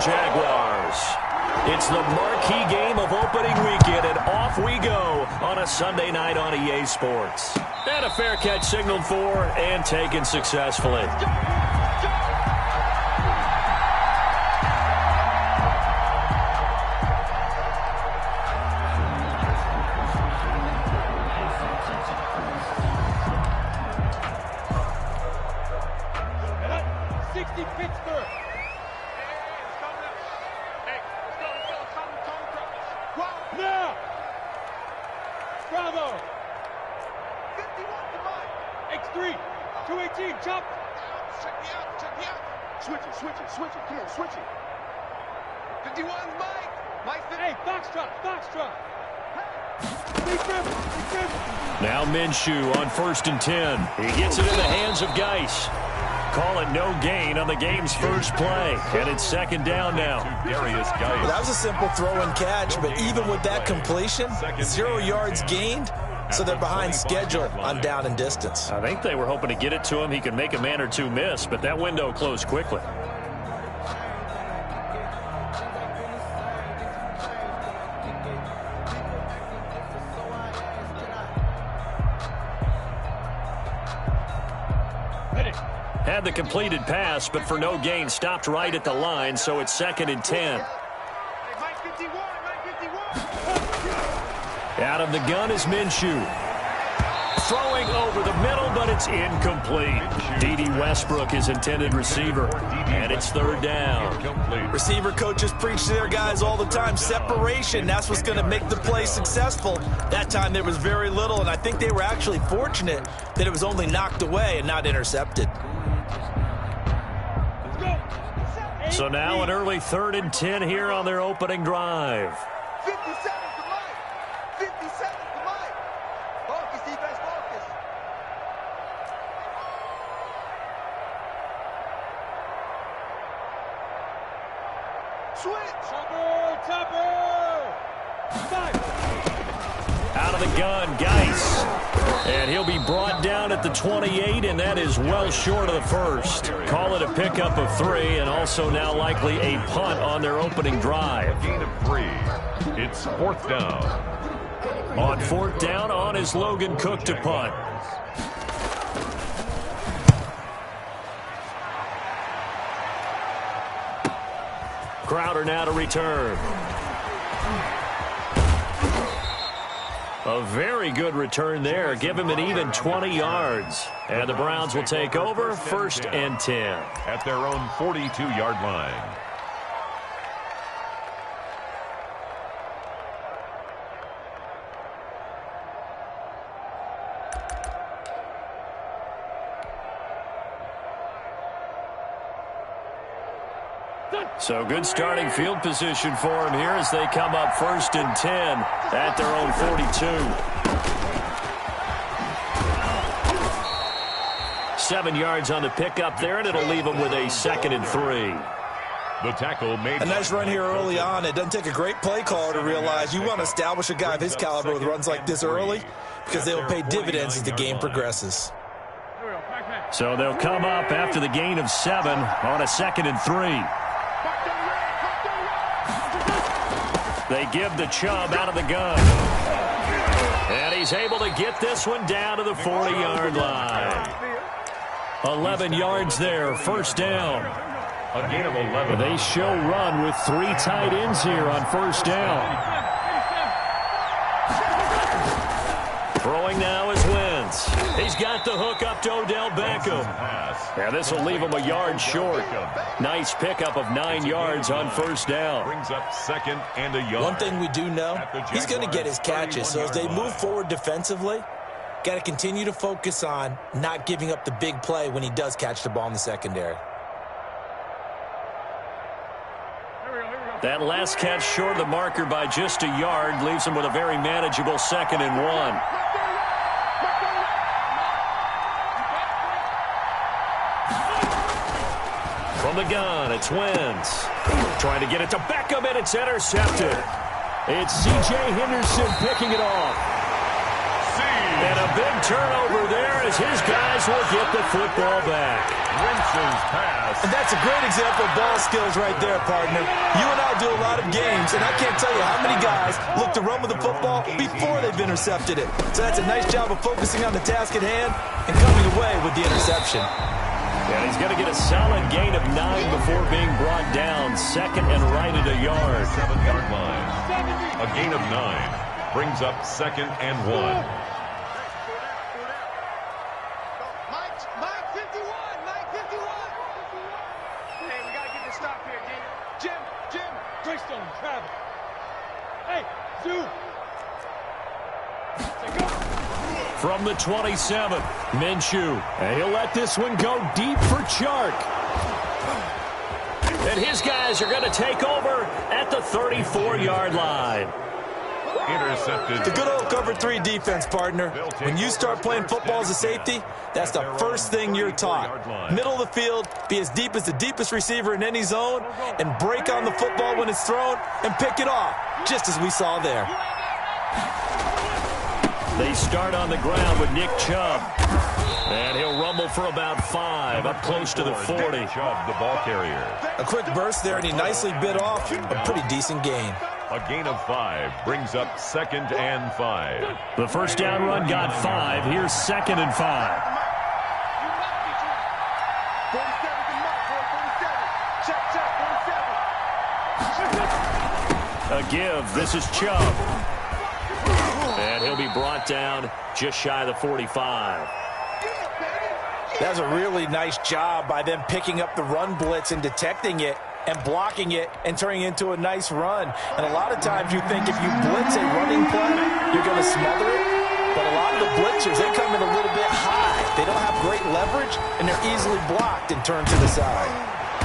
Jaguars. It's the marquee game of opening weekend, and off we go on a Sunday night on EA Sports. And a fair catch signaled for and taken successfully. Now Minshew on 1st and 10. He gets it in the hands of Geis. Call it no gain on the game's first play. And it's 2nd down now. That was a simple throw and catch, but even with that completion, 0 yards gained, so they're behind schedule on down and distance. I think they were hoping to get it to him. He could make a man or two miss, but that window closed quickly. Had the completed pass, but for no gain, stopped right at the line, so it's 2nd and 10. Out of the gun is Minshew. Throwing over the middle, but it's incomplete. D.D. Westbrook, his intended receiver, and it's 3rd down. Receiver coaches preach to their guys all the time. Separation, that's what's going to make the play successful. That time there was very little, and I think they were actually fortunate that it was only knocked away and not intercepted. So now an early 3rd and 10 here on their opening drive. 57 to Mike. 57 to Mike. Focus, defense, focus. Switch. Chopper. Out of the gun, Geis. And he'll be brought down at the 28, and that is well short of the first. Call it a pickup of 3, and also now likely a punt on their opening drive. Gain of 3. It's 4th down. On 4th down, on is Logan Cook to punt. Crowder now to return. A very good return there. Give him an even 20 yards. And the Browns will take over 1st and 10. At their own 42-yard line. So good starting field position for him here as they come up 1st and 10 at their own 42. 7 yards on the pickup there, and it'll leave them with a 2nd and 3. The tackle made. A nice run here early on. It doesn't take a great play caller to realize you want to establish a guy of his caliber with runs like this early because they will pay dividends as the game progresses. So they'll come up after the gain of 7 on a 2nd and 3. They give the Chubb out of the gun. And he's able to get this one down to the 40-yard line. 11 yards there, 1st down. A gain of 11. They show run with 3 tight ends here on 1st down. Throwing now is Wentz. He's got the hook up to Odell Beckham. Yeah, this will leave him a yard short. Nice pickup of 9 yards on 1st down. Brings up 2nd and a yard. One thing we do know, he's going to get his catches. So as they move forward defensively, got to continue to focus on not giving up the big play when he does catch the ball in the secondary. That last catch short of the marker by just a yard leaves him with a very manageable 2nd and 1. From the gun, it's Wentz. Trying to get it to Beckham, and it's intercepted. It's C.J. Henderson picking it off. And a big turnover there as his guys will get the football back. Wentz's pass. And that's a great example of ball skills right there, partner. You and I do a lot of games, and I can't tell you how many guys look to run with the football before they've intercepted it. So that's a nice job of focusing on the task at hand and coming away with the interception. And he's going to get a solid gain of 9 before being brought down. Second and right at a yard. 7-yard line. A gain of 9 brings up second and 1. Mike 51. Hey, we got to get this stop here, D. Jim. Greystone, travel. Hey, Zoo. From the 27, Minshew. And he'll let this one go deep for Chark. And his guys are going to take over at the 34-yard line. Intercepted. The good old cover 3 defense, partner. When you start playing football as a safety, that's the first thing you're taught. Middle of the field, be as deep as the deepest receiver in any zone, and break on the football when it's thrown and pick it off, just as we saw there. They start on the ground with Nick Chubb. And he'll rumble for about 5, up close to the 40. Chubb, the ball carrier. A quick burst there, and he nicely bit off a pretty decent gain. A gain of 5 brings up second and 5. The first down run got 5. Here's second and 5. 47 to Mike, 47. Check, 47. A give. This is Chubb. And he'll be brought down just shy of the 45. That's a really nice job by them picking up the run blitz and detecting it and blocking it and turning it into a nice run. And a lot of times you think if you blitz a running play, you're going to smother it. But a lot of the blitzers, they come in a little bit high. They don't have great leverage, and they're easily blocked and turned to the side.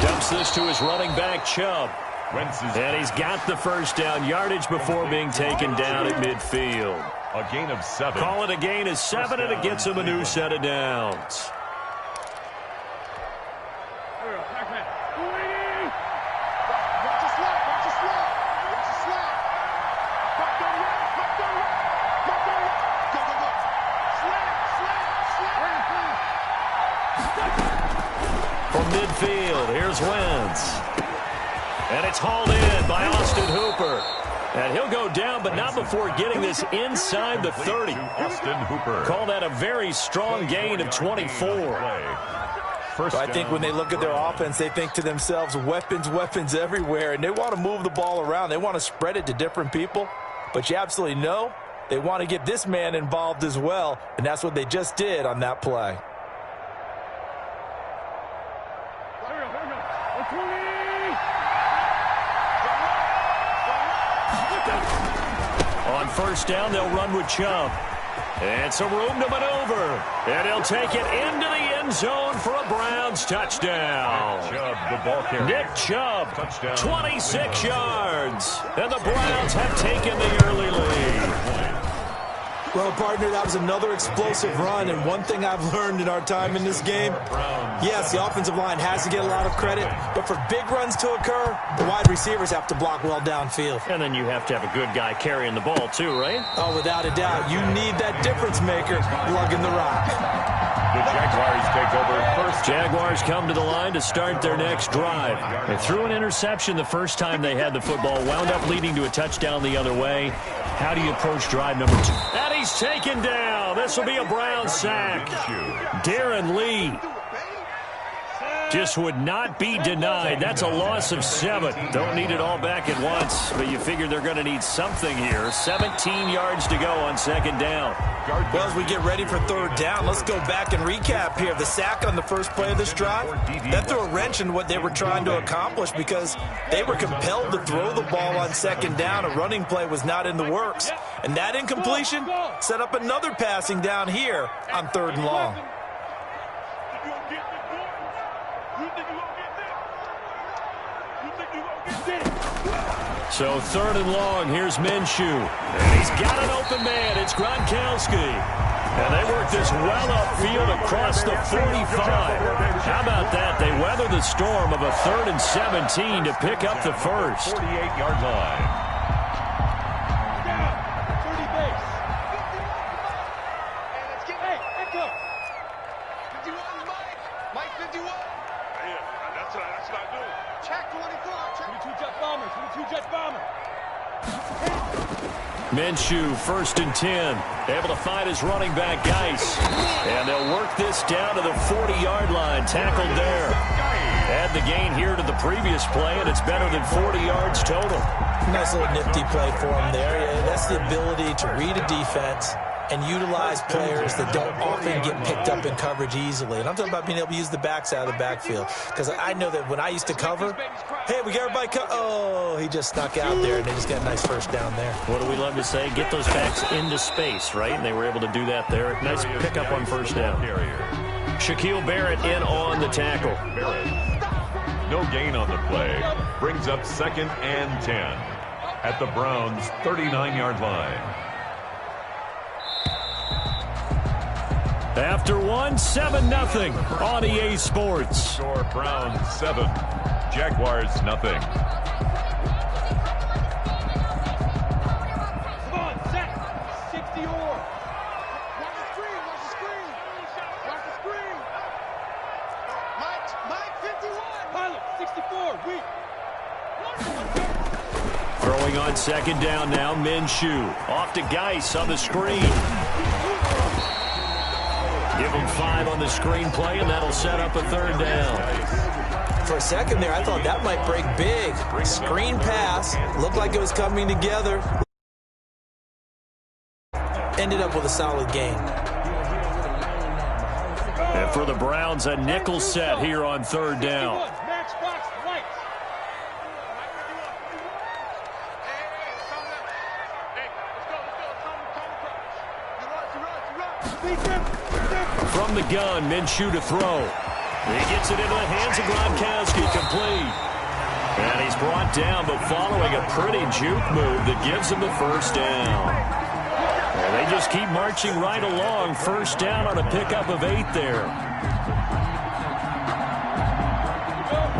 Dumps this to his running back, Chubb. And he's got the first down yardage before being taken down at midfield. A gain of 7. Call it a gain of 7, and it gets him a new set of downs. From midfield, here's Wentz. And it's hauled in by Austin Hooper. And he'll go down, but not before getting this inside the 30. Austin Hooper. Call that a very strong gain of 24. So I think when they look at their offense, they think to themselves, weapons everywhere, and they want to move the ball around. They want to spread it to different people. But you absolutely know they want to get this man involved as well, and that's what they just did on that play. On first down, they'll run with Chubb. And some room to maneuver. And he'll take it into the end zone for a Browns touchdown. Chubb, the ball carrier. Nick Chubb, Touchdown. 26 yards. And the Browns have taken the early lead. Well, partner, that was another explosive run, and one thing I've learned in our time in this game, yes, the offensive line has to get a lot of credit, but for big runs to occur, the wide receivers have to block well downfield. And then you have to have a good guy carrying the ball too, right? Oh, without a doubt, you need that difference maker lugging the rock. The Jaguars take over first. Jaguars come to the line to start their next drive. They threw an interception the first time they had the football, wound up leading to a touchdown the other way. How do you approach drive number 2? And he's taken down. This will be a Brown sack. Darren Lee just would not be denied. That's a loss of 7. Don't need it all back at once, but you figure they're going to need something here. 17 yards to go on second down. Well, as we get ready for third down, let's go back and recap here. The sack on the first play of this drive, that threw a wrench in what they were trying to accomplish because they were compelled to throw the ball on second down. A running play was not in the works. And that incompletion set up another passing down here on third and long. So third and long, here's Minshew. And he's got an open man. It's Gronkowski. And they work this well upfield across the 45. How about that? They weather the storm of a 3rd and 17 to pick up the first. 48-yard line. Two-jet bomber. Minshew, 1st and 10. Able to find his running back, Geis. And they'll work this down to the 40-yard line. Tackled there. Add the gain here to the previous play, and it's better than 40 yards total. Nice little nifty play for him there. Yeah, that's the ability to read a defense and utilize players that don't often get picked up in coverage easily. And I'm talking about being able to use the backs out of the backfield. Because I know that when I used to cover, hey, we got everybody oh, he just snuck out there, and they just got a nice first down there. What do we love to say? Get those backs into space, right? And they were able to do that there. Nice pickup on first down. Shaquille Barrett in on the tackle. No gain on the play. Brings up 2nd and 10 at the Browns' 39-yard line. After 7-0 on EA Sports. Score Browns 7, Jaguars nothing. Come on, set. 60 or. Watch the screen, watch the screen. Watch the screen. Mike 51. Pilot, 64, weak. Throwing on 2nd down now, Minshew. Off to Geis on the screen. Give him 5 on the screen play, and that'll set up a 3rd down. For a second there, I thought that might break big. Screen pass. Looked like it was coming together. Ended up with a solid game. And for the Browns, a nickel set here on 3rd down. Matchbox lights. From the gun, Minshew to throw. He gets it into the hands of Gronkowski, complete. And he's brought down, but following a pretty juke move that gives him the 1st down. And they just keep marching right along. 1st down on a pickup of 8 there.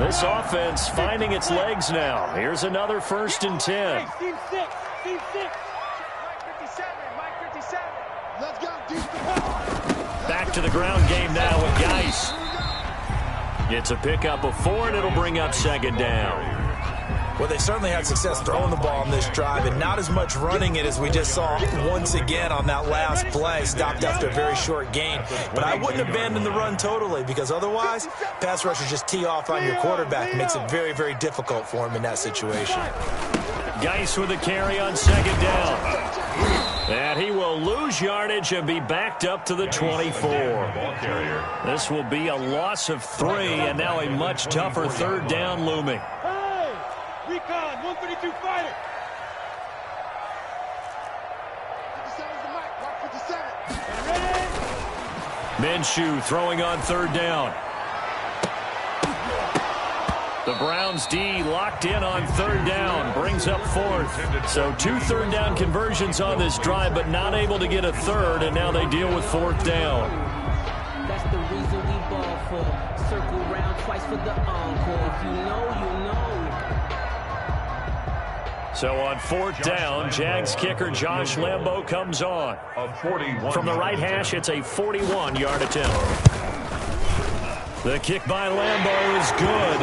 This offense finding its legs now. Here's another 1st and 10. Hey, team 6. Team 6. Mike 57. Let's go, Back to the ground game now with Geis. It's a pickup of 4, and it'll bring up 2nd down. Well, they certainly had success throwing the ball on this drive, and not as much running it as we just saw once again on that last play. Stopped after a very short gain. But I wouldn't abandon the run totally, because otherwise, pass rushers just tee off on your quarterback. It makes it very, very difficult for him in that situation. Geis with a carry on 2nd down. And he will lose yardage and be backed up to the 24. This will be a loss of 3, and now a much tougher 3rd down looming. Hey, recon, 132 fighter. 57's the mic, Mark 57. Ready? Minshew throwing on 3rd down. The Browns D locked in on 3rd down, brings up 4th. So 2 3rd down conversions on this drive, but not able to get a 3rd, and now they deal with 4th down. That's the reason we ball for. Circle round twice for the encore. If you know, you know. So on 4th down, Jags kicker Josh Lambo comes on. From the right hash, it's a 41-yard attempt. The kick by Lambo is good,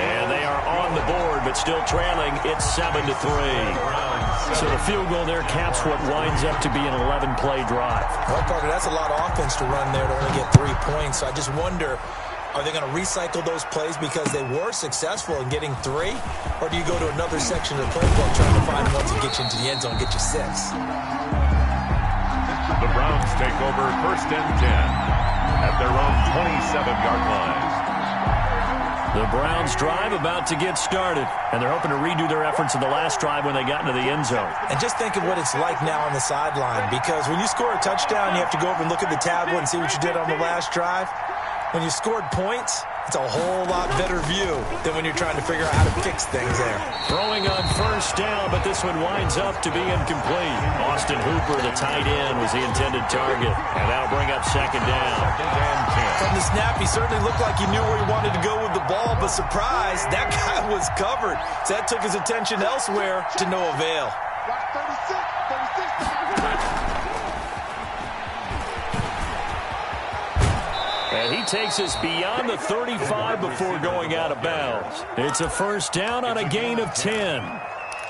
and they are on the board, but still trailing. It's 7-3. So the field goal there caps what winds up to be an 11-play drive. Well, Parker, that's a lot of offense to run there to only get 3 points. So I just wonder, are they going to recycle those plays because they were successful in getting 3? Or do you go to another section of the playbook trying to find ones that get you into the end zone and get you 6? The Browns take over 1st and 10 at their own 27-yard line. The Browns drive about to get started, and they're hoping to redo their efforts in the last drive when they got into the end zone. And just think of what it's like now on the sideline, because when you score a touchdown, you have to go over and look at the tablet and see what you did on the last drive. When you scored points, it's a whole lot better view than when you're trying to figure out how to fix things there. Throwing on 1st down, but this one winds up to be incomplete. Austin Hooper, the tight end, was the intended target, and that'll bring up 2nd down. From the snap, he certainly looked like he knew where he wanted to go with the ball, but surprise, that guy was covered. So that took his attention elsewhere to no avail. And he takes us beyond the 35 before going out of bounds. It's a first down on a gain of 10.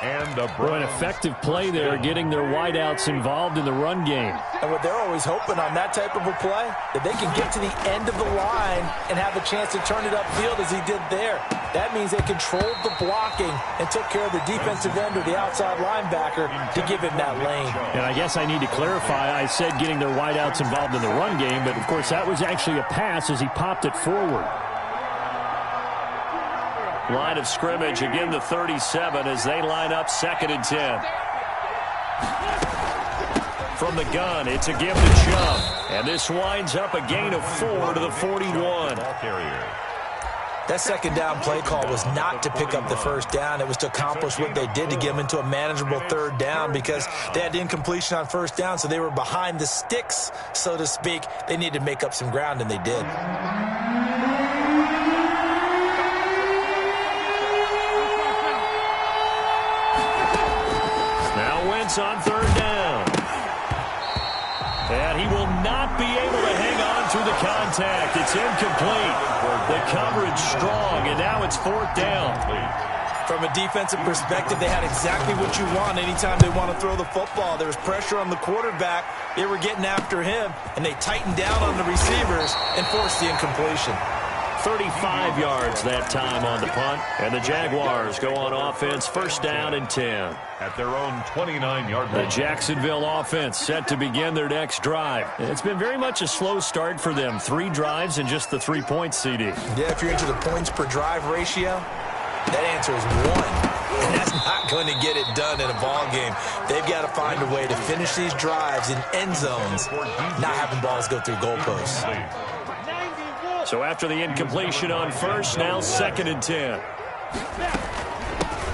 And an effective play there, getting their wideouts involved in the run game. And what they're always hoping on that type of a play, that they can get to the end of the line and have a chance to turn it upfield as he did there. That means they controlled the blocking and took care of the defensive end or the outside linebacker to give him that lane. And I guess I need to clarify, I said getting their wideouts involved in the run game, but of course that was actually a pass as he popped it forward. Line of scrimmage, again the 37 as they line up 2nd and 10. From the gun, it's a give to Chubb. And this winds up a gain of 4 to the 41. That second down play call was not to pick up the first down. It was to accomplish what they did to get them into a manageable 3rd down because they had incompletion on 1st down, so they were behind the sticks, so to speak. They needed to make up some ground, and they did. On 3rd down. And he will not be able to hang on through the contact. It's incomplete. The coverage strong, and now it's 4th down. From a defensive perspective, they had exactly what you want anytime they want to throw the football. There was pressure on the quarterback. They were getting after him, and they tightened down on the receivers and forced the incompletion. 35 yards that time on the punt. And the Jaguars go on offense, 1st down and 10. At their own 29-yard line. The Jacksonville offense set to begin their next drive. It's been very much a slow start for them. 3 drives and just the 3 points, CD. Yeah, if you're into the points per drive ratio, that answer is 1. And that's not going to get it done in a ball game. They've got to find a way to finish these drives in end zones, not having balls go through goalposts. So after the incompletion on 1st, now 2nd and 10.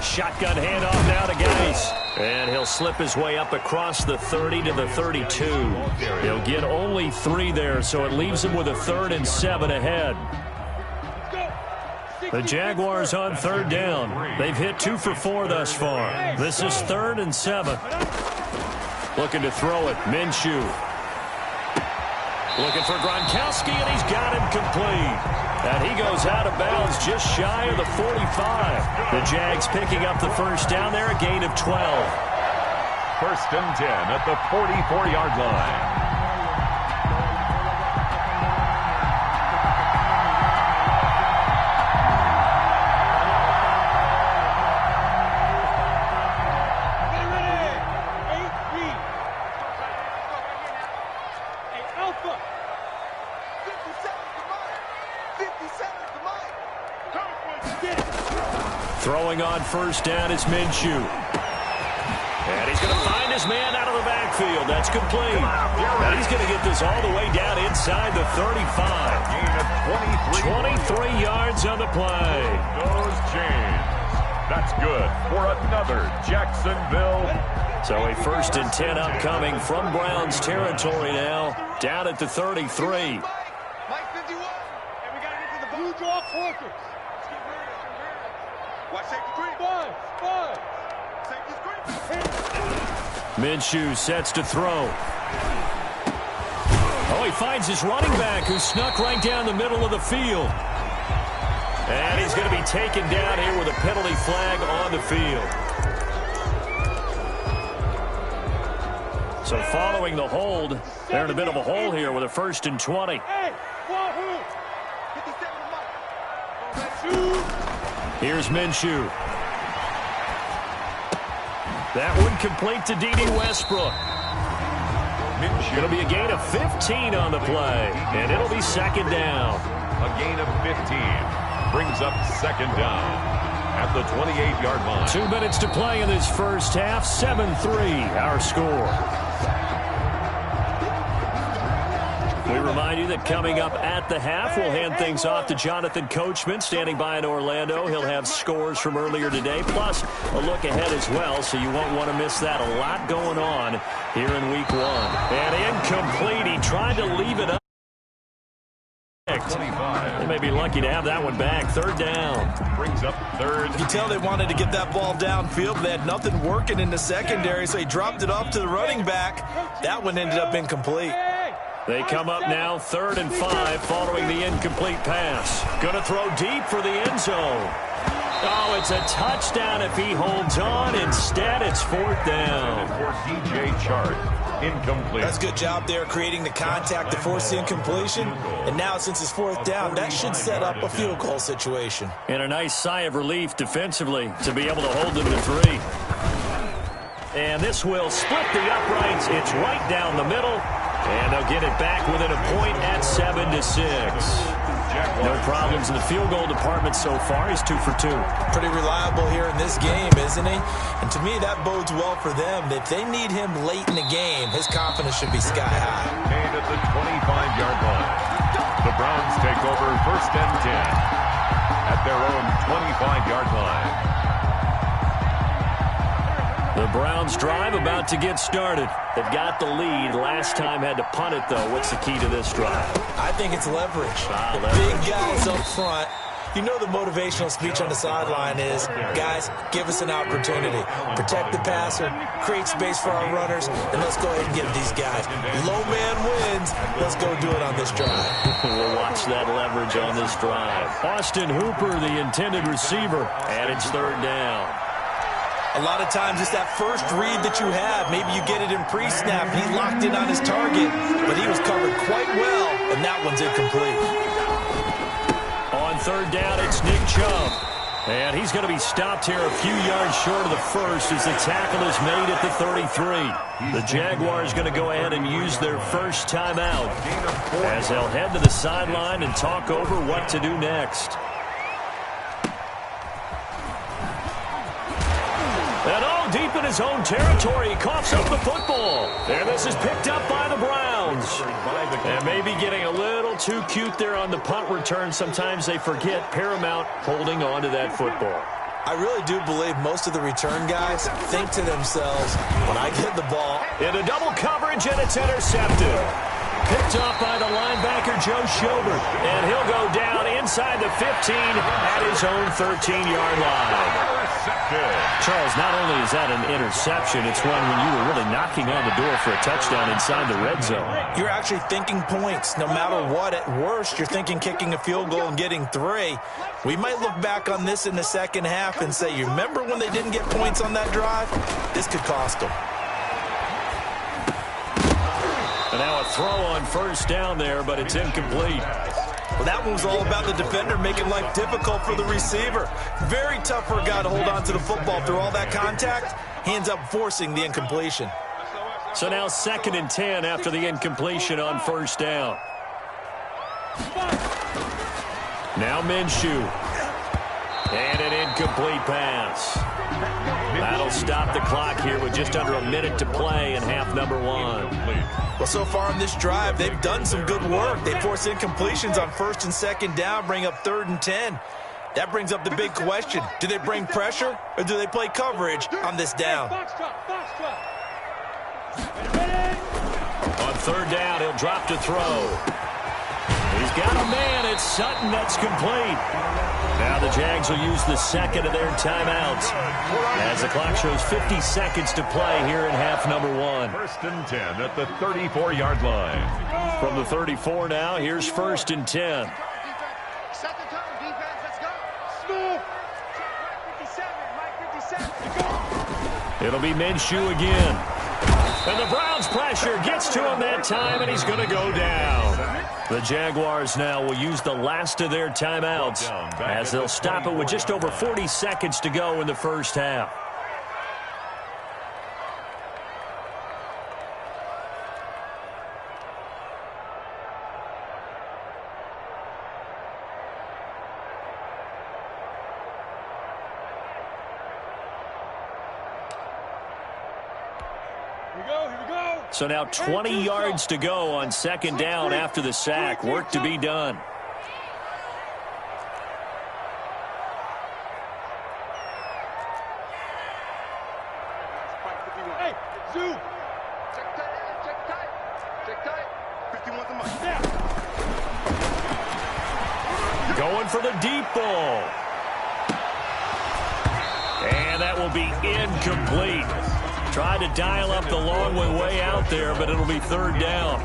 Shotgun handoff now to Geis. And he'll slip his way up across the 30 to the 32. He'll get only 3 there, so it leaves him with a 3rd and 7 ahead. The Jaguars on 3rd down. They've hit 2 for 4 thus far. This is 3rd and 7. Looking to throw it, Minshew. Looking for Gronkowski, and he's got him complete. And he goes out of bounds just shy of the 45. The Jags picking up the first down there, a gain of 12. 1st and 10 at the 44-yard line. Throwing on 1st down is Minshew. And he's going to find his man out of the backfield. That's complete. And he's going to get this all the way down inside the 35. Gain of 23 yards on the play. Those chains. That's good for another Jacksonville. So a 1st and 10 upcoming from Browns territory now. Down at the 33. Mike 51. And we got to get to the blue draw quarters. Watch safety screen. 5. Safety screen. Minshew sets to throw. Oh, he finds his running back who snuck right down the middle of the field. And he's going to be taken down here with a penalty flag on the field. So following the hold, they're in a bit of a hole here with a 1st and 20. Hey, Here's Minshew. That one complete to D.D. Westbrook. It'll be a gain of 15 on the play, and it'll be 2nd down. A gain of 15 brings up 2nd down at the 28-yard line. 2 minutes to play in this first half. 7-3 our score. We remind you that coming up at the half, we'll hand things off to Jonathan Coachman, standing by in Orlando. He'll have scores from earlier today, plus a look ahead as well, so you won't want to miss that. A lot going on here in Week 1. And incomplete. He tried to leave it up. They may be lucky to have that one back. 3rd down. Brings up 3rd. You can tell they wanted to get that ball downfield, but they had nothing working in the secondary, so he dropped it off to the running back. That one ended up incomplete. They come up now 3rd and 5 following the incomplete pass. Going to throw deep for the end zone. Oh, it's a touchdown if he holds on. Instead, it's 4th down. For DJ Chark, incomplete. That's a good job there creating the contact to force the incompletion. And now since it's 4th down, that should set up a field goal situation. And a nice sigh of relief defensively to be able to hold them to 3. And this will split the uprights. It's right down the middle. And they'll get it back within a point at 7-6. No problems in the field goal department so far. He's 2 for 2. Pretty reliable here in this game, isn't he? And to me, that bodes well for them. If they need him late in the game, his confidence should be sky high. Gained at the 25-yard line. The Browns take over 1st and 10 at their own 25-yard line. The Browns drive about to get started. They've got the lead. Last time had to punt it, though. What's the key to this drive? I think it's leverage. Leverage. Big guys up front. You know the motivational speech on the sideline is, guys, give us an opportunity. Protect the passer, create space for our runners, and let's go ahead and give these guys. Low man wins. Let's go do it on this drive. We'll watch that leverage on this drive. Austin Hooper, the intended receiver, and it's 3rd down. A lot of times it's that first read that you have. Maybe you get it in pre-snap. He locked in on his target, but he was covered quite well, and that one's incomplete. On 3rd down, it's Nick Chubb. And he's going to be stopped here a few yards short of the first as the tackle is made at the 33. The Jaguars going to go ahead and use their first timeout as they'll head to the sideline and talk over what to do next. And all deep in his own territory, he coughs up the football. And this is picked up by the Browns. And maybe getting a little too cute there on the punt return. Sometimes they forget paramount holding on to that football. I really do believe most of the return guys think to themselves, when I get the ball. Into double coverage, and it's intercepted. Picked off by the linebacker, Joe Schobert. And he'll go down inside the 15 at his own 13-yard line. Charles, not only is that an interception, it's one when you were really knocking on the door for a touchdown inside the red zone. You're actually thinking points. No matter what, at worst, you're thinking kicking a field goal and getting 3. We might look back on this in the second half and say, you remember when they didn't get points on that drive? This could cost them. And now a throw on 1st down there, but it's incomplete. Well, that one was all about the defender making life difficult for the receiver. Very tough for a guy to hold on to the football through all that contact. He ends up forcing the incompletion. So now 2nd and 10 after the incompletion on 1st down. Now Minshew. And an incomplete pass. That'll stop the clock here with just under a minute to play in half number 1. Well, so far on this drive, they've done some good work. They force incompletions on 1st and 2nd down, bring up 3rd and 10. That brings up the big question. Do they bring pressure or do they play coverage on this down? On 3rd down, he'll drop to throw. He's got a man. It's Sutton. That's complete. Now the Jags will use the 2nd of their timeouts as the clock shows 50 seconds to play here in half number 1. 1st and 10 at the 34-yard line. From the 34 now, here's 1st and 10. Set the tone, defense. Let's go. Smooth. 57, Mike 57. It'll be Minshew again. And the Browns pressure gets to him that time, and he's going to go down. The Jaguars now will use the last of their timeouts as they'll stop it with just over 40 seconds to go in the first half. So now 20 yards to go on 2nd down after the sack. Work to be done. Hey, Zoo. Check tight. 51's the mark. Going for the deep ball. And that will be incomplete. Tried to dial up the long way out there, but it'll be 3rd down.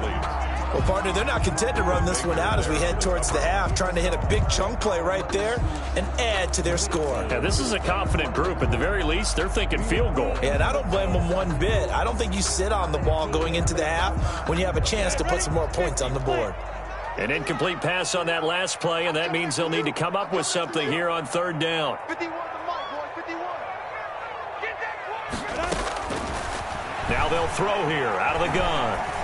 Well, partner, they're not content to run this one out as we head towards the half, trying to hit a big chunk play right there and add to their score. Yeah, this is a confident group. At the very least, they're thinking field goal. Yeah, and I don't blame them one bit. I don't think you sit on the ball going into the half when you have a chance to put some more points on the board. An incomplete pass on that last play, and that means they'll need to come up with something here on third down. 51 to Mike, boys, 51. Get that clock. Now they'll throw here out of the gun.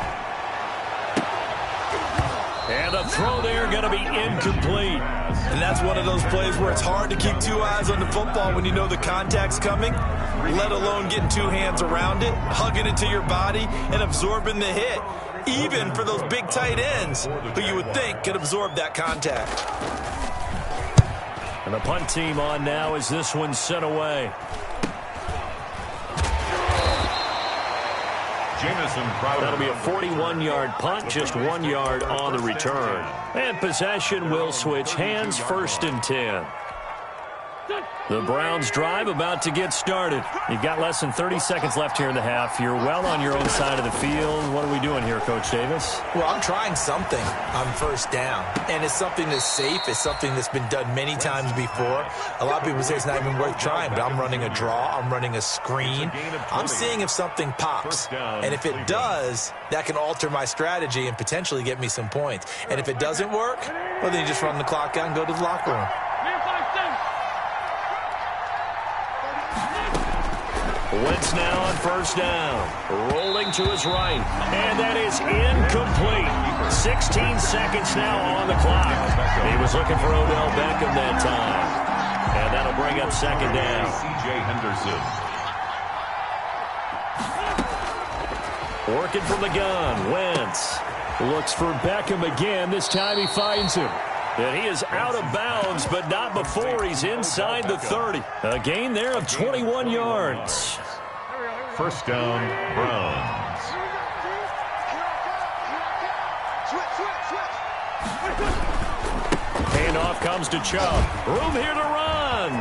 And the throw there going to be incomplete. And that's one of those plays where it's hard to keep two eyes on the football when you know the contact's coming, let alone getting two hands around it, hugging it to your body, and absorbing the hit, even for those big tight ends who you would think could absorb that contact. And the punt team on now as this one's sent away. That'll be a 41-yard punt, just 1 yard on the return. And possession will switch hands, 1st and 10. The Browns drive about to get started. You've got less than 30 seconds left here in the half. You're well on your own side of the field. What are we doing here, Coach Davis? Well, I'm trying something on first down, and it's something that's safe. It's something that's been done many times before. A lot of people say it's not even worth trying, but I'm running a draw. I'm running a screen. I'm seeing if something pops, and if it does, that can alter my strategy and potentially get me some points. And if it doesn't work, well, then you just run the clock out and go to the locker room. Wentz now on first down, rolling to his right, and that is incomplete. 16 seconds now on the clock. He was looking for Odell Beckham that time, and that'll bring up second down. C.J. Henderson. Working from the gun, Wentz looks for Beckham again. This time he finds him. And he is out of bounds, but not before he's inside the 30. A gain there of 21 yards. First down, Browns. Handoff comes to Chubb. Room here to run.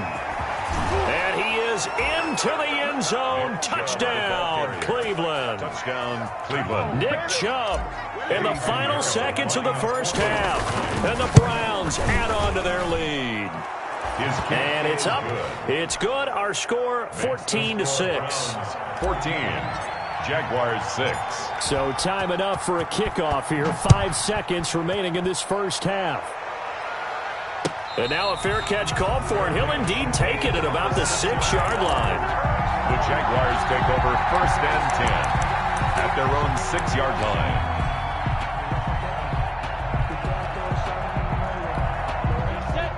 And he is into the end zone. Touchdown, Cleveland. Touchdown, Cleveland. Nick Chubb in the final seconds of the first half. And the Browns add on to their lead. And it's up. It's good. Our score, 14-6. 14. Jaguars 6. So time enough for a kickoff here. 5 seconds remaining in this first half. And now a fair catch called for, and he'll indeed take it at about the 6-yard line. The Jaguars take over 1st and 10 at their own 6-yard line.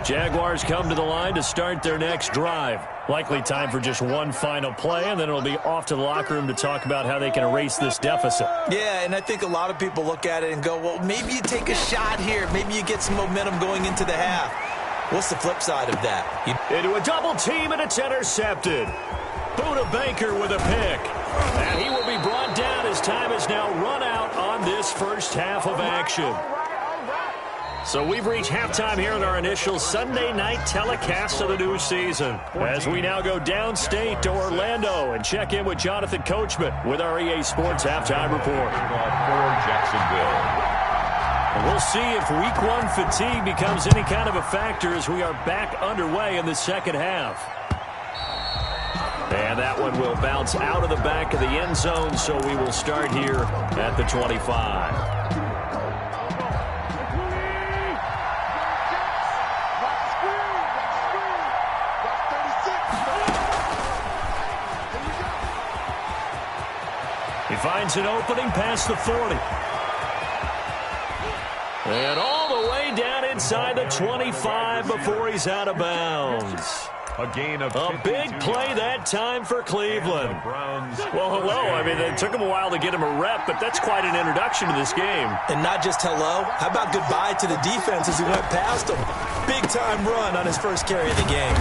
Jaguars come to the line to start their next drive. Likely time for just one final play, and then it'll be off to the locker room to talk about how they can erase this deficit. Yeah, and I think a lot of people look at it and go, well, maybe you take a shot here. Maybe you get some momentum going into the half. What's the flip side of that? Into a double team, and it's intercepted. Buda Baker with a pick. And he will be brought down as time is now run out on this first half of action. So we've reached halftime here in our initial Sunday night telecast of the new season. As we now go downstate to Orlando and check in with Jonathan Coachman with our EA Sports Halftime Report. For Jacksonville. And we'll see if Week 1 fatigue becomes any kind of a factor as we are back underway in the second half. And that one will bounce out of the back of the end zone, so we will start here at the 25. He finds an opening past the 40. And all the way down inside the 25 before he's out of bounds. A gain of a big play that time for Cleveland. Well, hello. I mean, it took him a while to get him a rep, but that's quite an introduction to this game. And not just hello. How about goodbye to the defense as he went past him? Big-time run on his first carry of the game.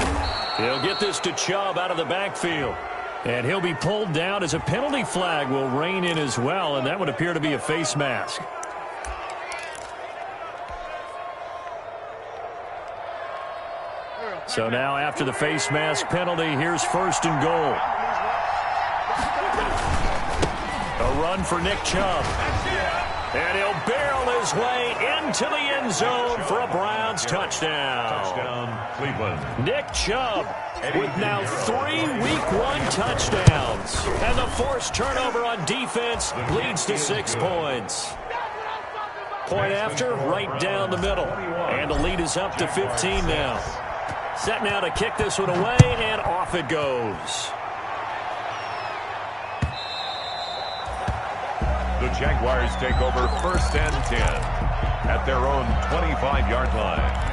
He'll get this to Chubb out of the backfield. And he'll be pulled down as a penalty flag will rein in as well, and that would appear to be a face mask. So now after the face mask penalty, here's 1st and goal. A run for Nick Chubb. And he'll barrel his way into the end zone for a Browns touchdown. Touchdown, Cleveland. Nick Chubb with now 3 Week 1 touchdowns. And the forced turnover on defense leads to 6 points. Point after, right down the middle. And the lead is up to 15 now. Set now to kick this one away, and off it goes. The Jaguars take over 1st and 10 at their own 25-yard line.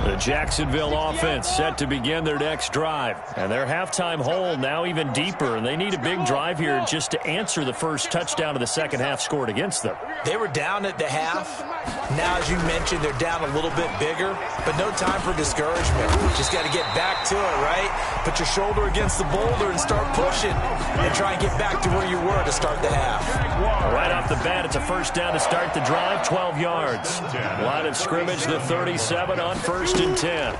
The Jacksonville offense set to begin their next drive. And their halftime hole now even deeper. And they need a big drive here just to answer the first touchdown of the second half scored against them. They were down at the half. Now, as you mentioned, they're down a little bit bigger, but no time for discouragement. Just got to get back to it, right? Put your shoulder against the boulder and start pushing and try and get back to where you were to start the half. Right off the bat, it's a first down to start the drive, 12 yards. Line of scrimmage, the 37 on 1st and 10.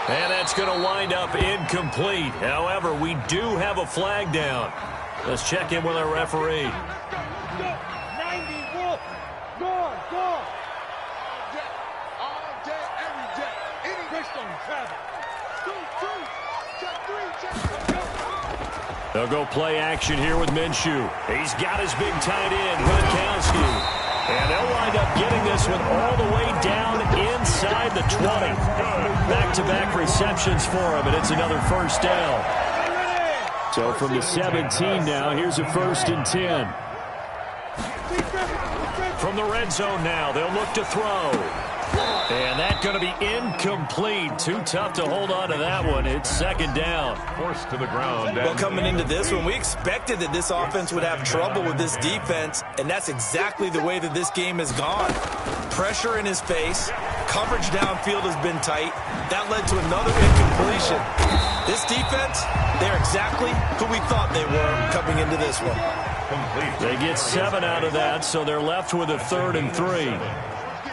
And that's going to wind up incomplete. However, we do have a flag down. Let's check in with our referee. 90 Wolf. Gone. All day, every day. Any Greystone travel. 2, check 3, check. They'll go play action here with Minshew. He's got his big tight end, Gronkowski. And they'll wind up getting this one all the way down inside the 20. Back-to-back receptions for him, and it's another first down. So from the 17 now, here's a 1st and 10. From the red zone now, they'll look to throw. And that's going to be incomplete. Too tough to hold on to that one. It's 2nd down. Forced to the ground. Well, coming into this one, we expected that this offense would have trouble with this defense, and that's exactly the way that this game has gone. Pressure in his face. Coverage downfield has been tight. That led to another incompletion. This defense, they're exactly who we thought they were coming into this one. They get 7 out of that, so they're left with a 3rd and 3.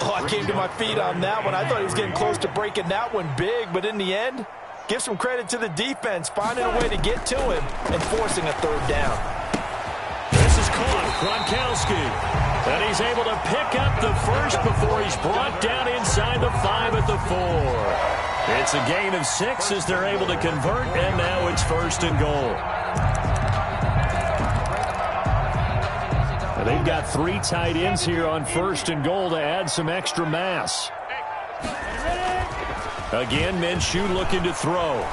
Oh, I came to my feet on that one. I thought he was getting close to breaking that one big, but in the end, give some credit to the defense, finding a way to get to him and forcing a 3rd down. This is caught, Gronkowski. And he's able to pick up the first before he's brought down inside the 5 at the 4. It's a gain of 6 as they're able to convert, and now it's 1st and goal. And they've got 3 tight ends here on 1st and goal to add some extra mass. Again, Minshew looking to throw.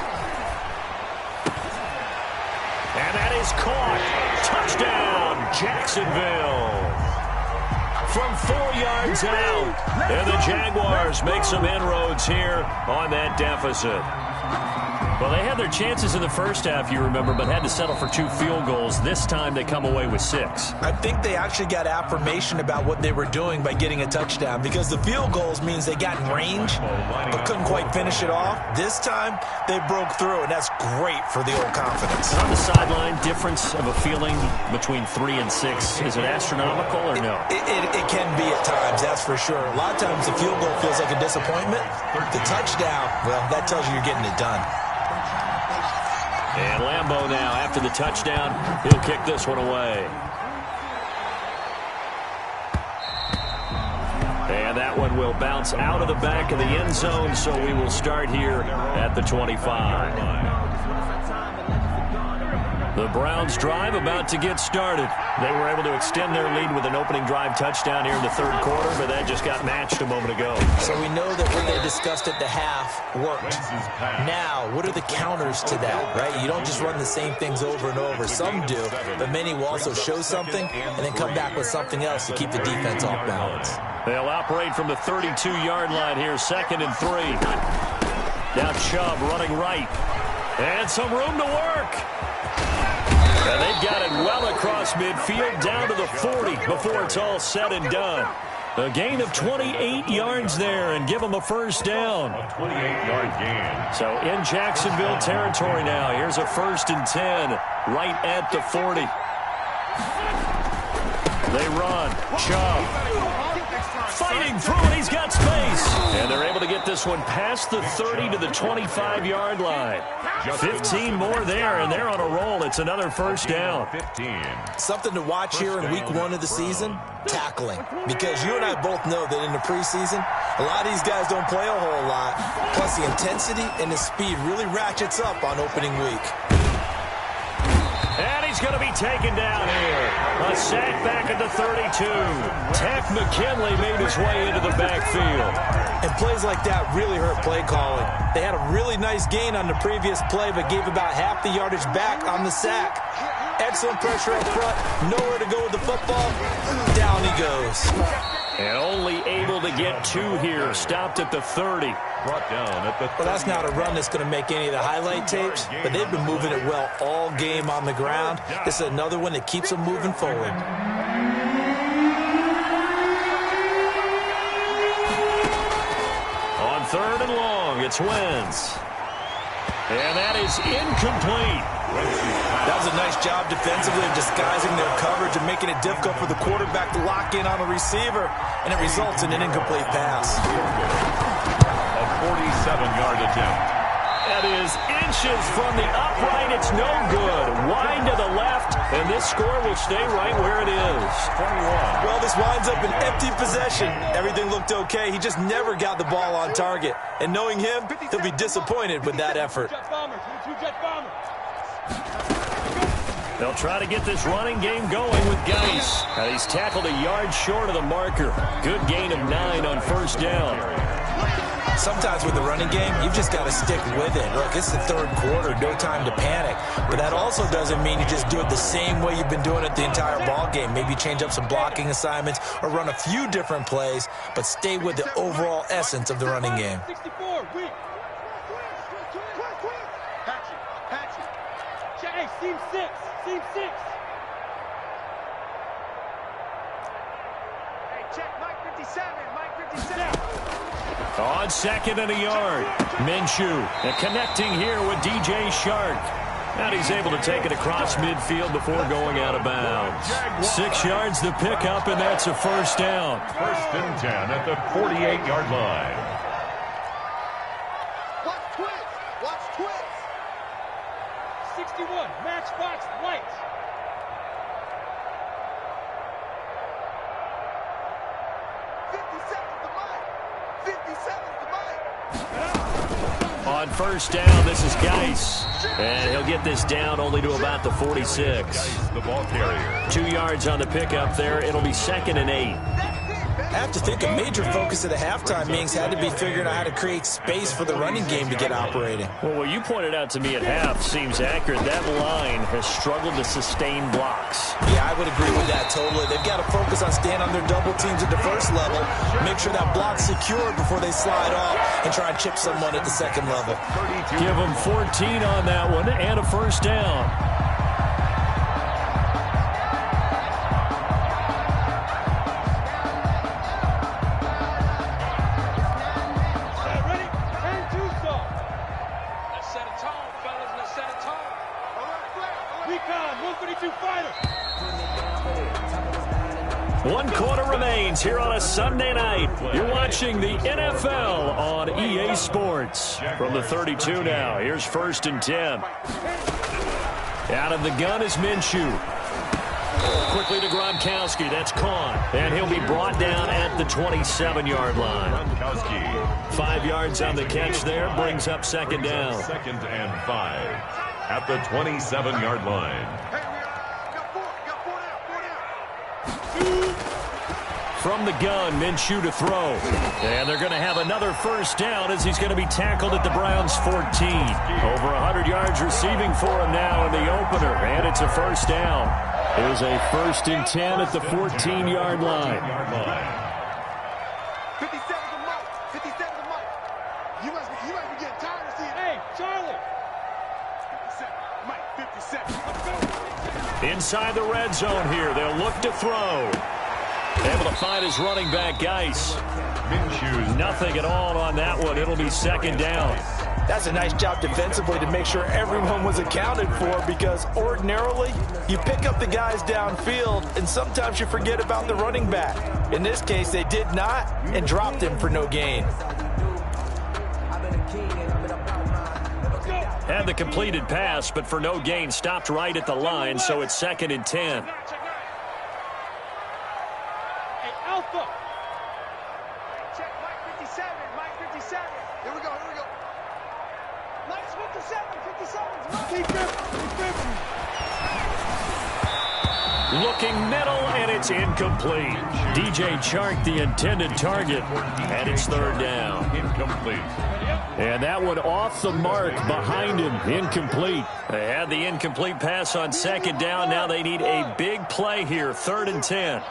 And that is caught. Touchdown, Jacksonville. From 4 yards out. And the Jaguars make some inroads here on that deficit. Well, they had their chances in the first half, you remember, but had to settle for 2 field goals. This time they come away with 6. I think they actually got affirmation about what they were doing by getting a touchdown, because the field goals means they got in range but couldn't quite finish it off. This time they broke through, and that's great for the old confidence. On the sideline, difference of a feeling between 3 and 6, is it astronomical or no? It can be at times, that's for sure. A lot of times the field goal feels like a disappointment. The touchdown, well, that tells you you're getting it done. And Lambeau now, after the touchdown, he'll kick this one away. And that one will bounce out of the back of the end zone, so we will start here at the 25. The Browns drive about to get started. They were able to extend their lead with an opening drive touchdown here in the 3rd quarter, but that just got matched a moment ago. So we know that what they discussed at the half worked. Now, what are the counters to that, right? You don't just run the same things over and over. Some do, but many will also show something and then come back with something else to keep the defense off balance. They'll operate from the 32-yard line here, 2nd and 3. Now Chubb running right. And some room to work. And they've got it well across midfield down to the 40 before it's all said and done. A gain of 28 yards there and give them a first down. 28-yard gain. So in Jacksonville territory now. Here's a 1st and 10 right at the 40. They run. Chubb. Fighting through it, he's got space. And they're able to get this one past the 30 to the 25-yard line. 15 more there, and they're on a roll. It's another first down. 15. Something to watch here in week 1 of the season, tackling. Because you and I both know that in the preseason, a lot of these guys don't play a whole lot. Plus, the intensity and the speed really ratchets up on opening week. And he's going to be taken down here. A sack back at the 32. Tech McKinley made his way into the backfield. And plays like that really hurt play calling. They had a really nice gain on the previous play, but gave about half the yardage back on the sack. Excellent pressure up front. Nowhere to go with the football. Down he goes. And only able to get 2 here. Stopped at the 30. Brought down at the 30. Well, that's not a run that's going to make any of the highlight tapes, but they've been moving it well all game on the ground. This is another one that keeps them moving forward. On 3rd and long, it's Wentz. And that is incomplete. That was a nice job defensively of disguising their coverage and making it difficult for the quarterback to lock in on a receiver, and it results in an incomplete pass. A 47-yard attempt. That is inches from the upright. It's no good. Wide to the left, and this score will stay right where it is. 21. Well, this winds up an empty possession. Everything looked okay. He just never got the ball on target. And knowing him, he'll be disappointed with that effort. They'll try to get this running game going with Geis. Now he's tackled a yard short of the marker. Good gain of 9 on first down. Sometimes with the running game, you've just got to stick with it. Look, it's the 3rd quarter, no time to panic. But that also doesn't mean you just do it the same way you've been doing it the entire ball game. Maybe change up some blocking assignments or run a few different plays, but stay with the overall essence of the running game. 64, weak. Patch it. Hey, seam 6. Seam 6. Hey, check Mike 57. Mike 57. On 2nd and a yard, Minshew. And connecting here with DJ Shark. And he's able to take it across midfield before going out of bounds. 6 yards the pickup, and that's a first down. 1st and 10 at the 48-yard line. Watch twins. Watch twins. 61, Matchbox Light. 57 to Mike. 57 to Mike. On first down, this is Geis. And he'll get this down only to about the 46. Geis, the ball carrier. 2 yards on the pickup there. It'll be 2nd and 8. I have to think a major focus of the halftime meetings had to be figuring out how to create space for the running game to get operating. Well, what you pointed out to me at half seems accurate. That line has struggled to sustain blocks. Yeah, I would agree with that totally. They've got to focus on staying on their double teams at the first level, make sure that block's secured before they slide off, and try and chip someone at the second level. Give them 14 on that one and a first down. One quarter remains here on a Sunday night. You're watching the NFL on EA Sports. From the 32 now, here's 1st and 10. Out of the gun is Minshew. Quickly to Gronkowski. That's caught. And he'll be brought down at the 27-yard line. Gronkowski. 5 yards on the catch there. Brings up 2nd down. 2nd and 5 at the 27-yard line. From the gun, Minshew to throw. And they're going to have another first down as he's going to be tackled at the Browns' 14. Over 100 yards receiving for him now in the opener. And it's a first down. It is a 1st and 10 at the 14-yard line. 57 to Mike. 57 to Mike. You must be getting tired of seeing. Hey, Charlie. 57. Mike, 57. Inside the red zone here. They'll look to throw. Able to find his running back, Geis. Minshew. Nothing at all on that one. It'll be 2nd down. That's a nice job defensively to make sure everyone was accounted for, because ordinarily you pick up the guys downfield and sometimes you forget about the running back. In this case, they did not and dropped him for no gain. Had the completed pass, but for no gain, stopped right at the line, so it's 2nd and 10. Hey, Alpha. Check Mike 57, Mike 57. Here we go, here we go. Mike's 57, 57. Looking middle, and it's incomplete. DJ Chark, the intended target, and it's 3rd down. Incomplete. And that one off the mark behind him, incomplete. They had the incomplete pass on 2nd down. Now they need a big play here, 3rd and 10.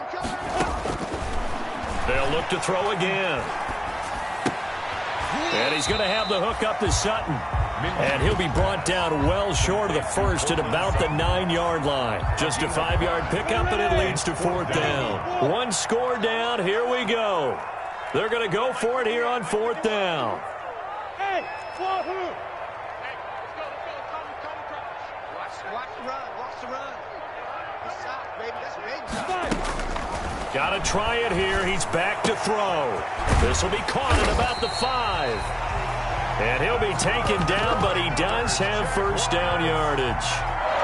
They'll look to throw again. And he's going to have the hook up to Sutton. And he'll be brought down well short of the first at about the 9-yard line. Just a 5-yard pickup, and it leads to 4th down. One score down. Here we go. They're going to go for it here on 4th down. Hey, Wahoo! Hey, let's go. Watch the run. Good shot, baby. That's big. Got to try it here. He's back to throw. This will be caught at about the 5. And he'll be taken down, but he does have 1st down yardage.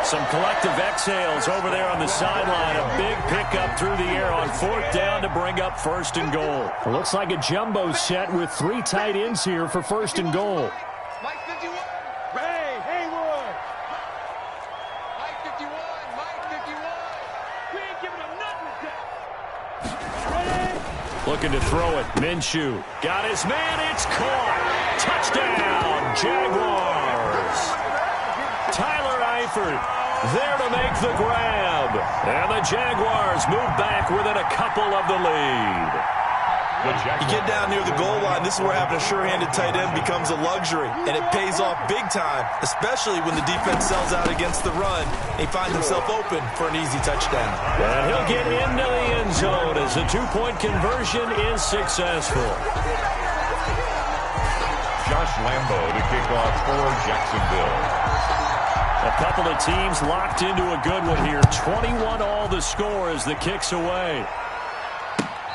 Some collective exhales over there on the sideline. A big pickup through the air on 4th down to bring up 1st and goal. It looks like a jumbo set with 3 tight ends here for 1st and goal. Mike 51. Ray Haywood. Mike 51. We ain't giving him nothing today. Looking to throw it. Minshew got his man. It's caught. Touchdown, Jaguars. Tyler Eifert there to make the grab. And the Jaguars move back within a couple of the lead. You get down near the goal line, this is where having a sure-handed tight end becomes a luxury, and it pays off big time, especially when the defense sells out against the run. He finds himself open for an easy touchdown. And he'll get into the end zone as the 2-point conversion is successful. Josh Lambo to kick off for Jacksonville. A couple of teams locked into a good one here. 21 all the score as the kick's away.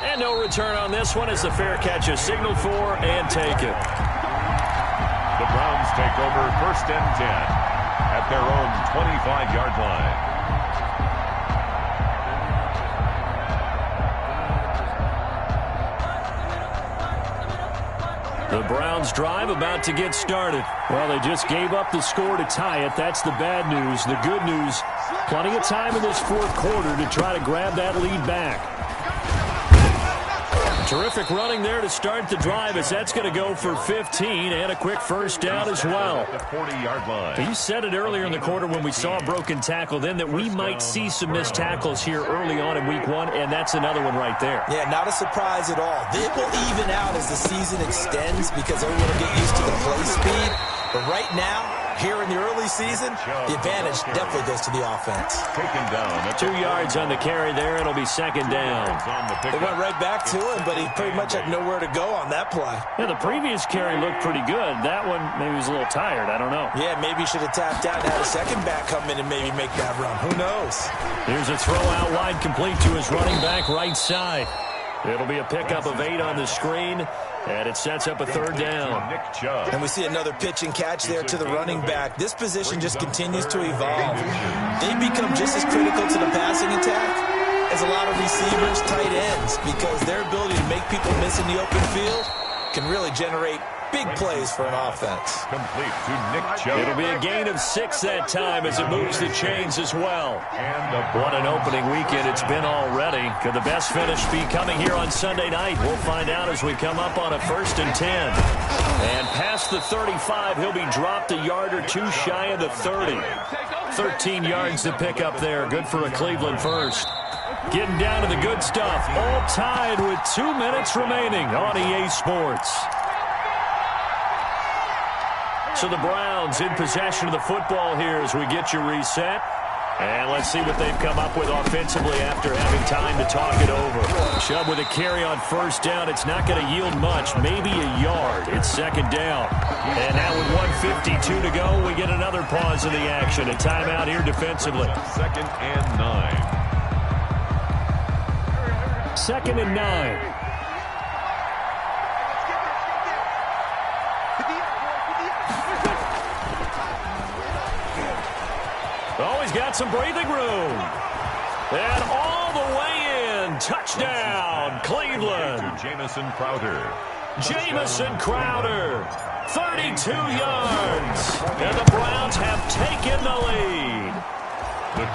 And no return on this one as the fair catch is signaled for and taken. The Browns take over 1st and 10 at their own 25-yard line. The Browns drive about to get started. Well, they just gave up the score to tie it. That's the bad news. The good news, plenty of time in this 4th quarter to try to grab that lead back. Terrific running there to start the drive as that's going to go for 15 and a quick 1st down as well. The 40-yard line. You said it earlier in the quarter when we saw a broken tackle then that we might see some missed tackles here early on in week 1, and that's another one right there. Yeah, not a surprise at all. It will even out as the season extends because everyone will get used to the play speed. But right now, here in the early season, the advantage definitely goes to the offense. Taken down. 2 yards on the carry there. It'll be 2nd down. They went right back to him, but he pretty much had nowhere to go on that play. Yeah, the previous carry looked pretty good. That one, maybe he was a little tired. I don't know. Yeah, maybe he should have tapped out and had a second back come in and maybe make that run. Who knows? Here's a throw out wide complete to his running back right side. It'll be a pickup of 8 on the screen, and it sets up a 3rd down. And we see another pitch and catch there to the running back. This position just continues to evolve. They become just as critical to the passing attack as a lot of receivers, tight ends, because their ability to make people miss in the open field can really generate big plays for an offense. Complete to Nick Chubb. It'll be a gain of 6 that time as it moves the chains as well. What an opening weekend it's been already. Could the best finish be coming here on Sunday night? We'll find out as we come up on a 1st and 10. And past the 35, he'll be dropped a yard or 2 shy of the 30. 13 yards to pick up there. Good for a Cleveland first. Getting down to the good stuff. All tied with 2 minutes remaining on EA Sports. So the Browns in possession of the football here as we get you reset. And let's see what they've come up with offensively after having time to talk it over. Chubb with a carry on first down. It's not going to yield much, maybe a yard. It's second down. And now with 1:52 to go, we get another pause in the action. A timeout here defensively. Second and 9. Second and 9. Oh, he's got some breathing room. And all the way in. Touchdown, Cleveland. Jamison Crowder. Jamison Crowder, 32 yards. And the Browns have taken the lead.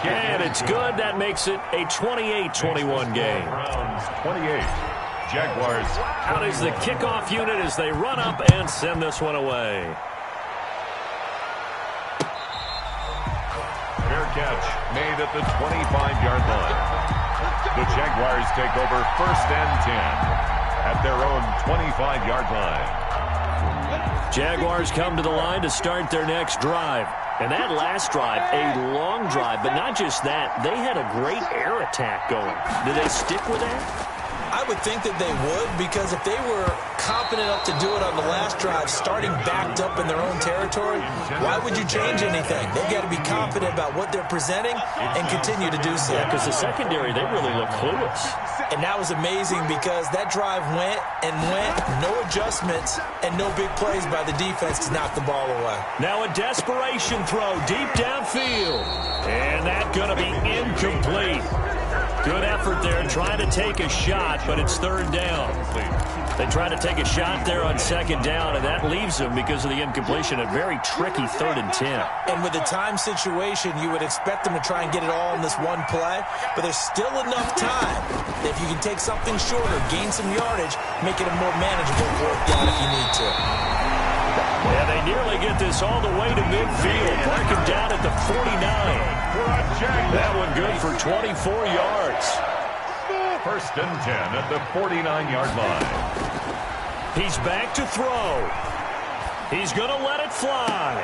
And it's good. That makes it a 28-21 game. Browns 28. Jaguars. Out is the kickoff unit as they run up and send this one away. Fair catch made at the 25-yard line. The Jaguars take over first and 10 at their own 25-yard line. Jaguars come to the line to start their next drive. And that last drive, a long drive, but not just that. They had a great air attack going. Did they stick with that? I would think that they would, because if they were confident enough to do it on the last drive, starting backed up in their own territory, why would you change anything? They've got to be confident about what they're presenting and continue to do so. Yeah, because the secondary, they really look clueless. And that was amazing because that drive went, no adjustments, and no big plays by the defense to knock the ball away. Now a desperation throw deep downfield. And that's going to be incomplete. Good effort there trying to take a shot, but it's third down. They try to take a shot there on second down, and that leaves them, because of the incompletion, a very tricky 3rd and 10. And with the time situation, you would expect them to try and get it all in this one play, but there's still enough time. If you can take something shorter, gain some yardage, make it a more manageable 4th down if you need to. Yeah, they nearly get this all the way to midfield. Mark him down at the 49. That one good for 24 yards. First and 10 at the 49-yard line. He's back to throw. He's going to let it fly.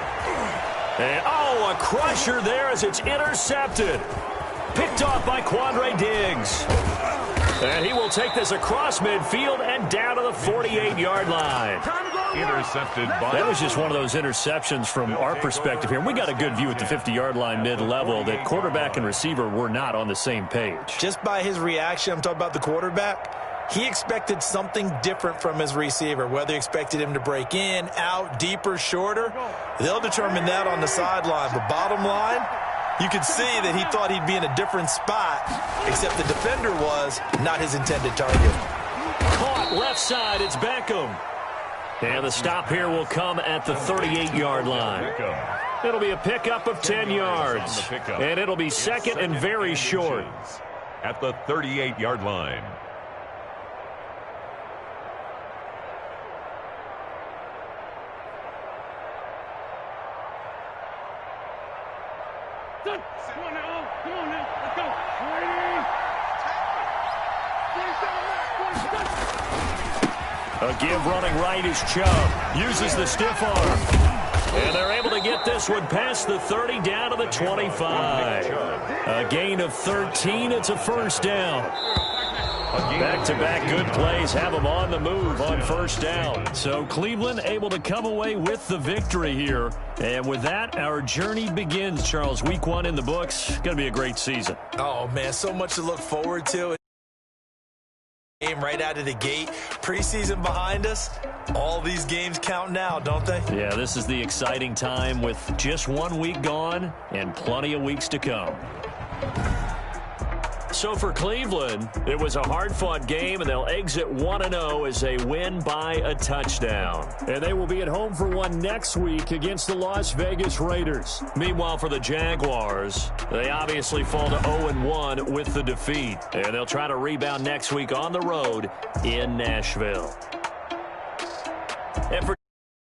And, oh, a crusher there as it's intercepted. Picked off by Quandre Diggs. And he will take this across midfield and down to the 48-yard line. Intercepted by... That was just one of those interceptions from our perspective here. We got a good view at the 50-yard line mid-level that quarterback and receiver were not on the same page. Just by his reaction, I'm talking about the quarterback, he expected something different from his receiver. Whether he expected him to break in, out, deeper, shorter, they'll determine that on the sideline. But bottom line, you could see that he thought he'd be in a different spot, except the defender was not his intended target. Caught left side, it's Beckham. And the stop here will come at the 38-yard line. It'll be a pickup of 10 yards. And it'll be second and very short. At the 38-yard line. Come on now. Come on now. Let's go. 27. A give running right is Chubb. Uses the stiff arm. And they're able to get this one past the 30 down to the 25. A gain of 13. It's a first down. Back-to-back good plays have them on the move on first down. So Cleveland able to come away with the victory here. And with that, our journey begins, Charles. Week 1 in the books. Going to be a great season. Oh, man, so much to look forward to. Game right out of the gate. Preseason behind us. All these games count now, don't they? Yeah, this is the exciting time with just 1 week gone and plenty of weeks to come. So for Cleveland, it was a hard-fought game, and they'll exit 1-0 as they win by a touchdown. And they will be at home for one next week against the Las Vegas Raiders. Meanwhile, for the Jaguars, they obviously fall to 0-1 with the defeat. And they'll try to rebound next week on the road in Nashville.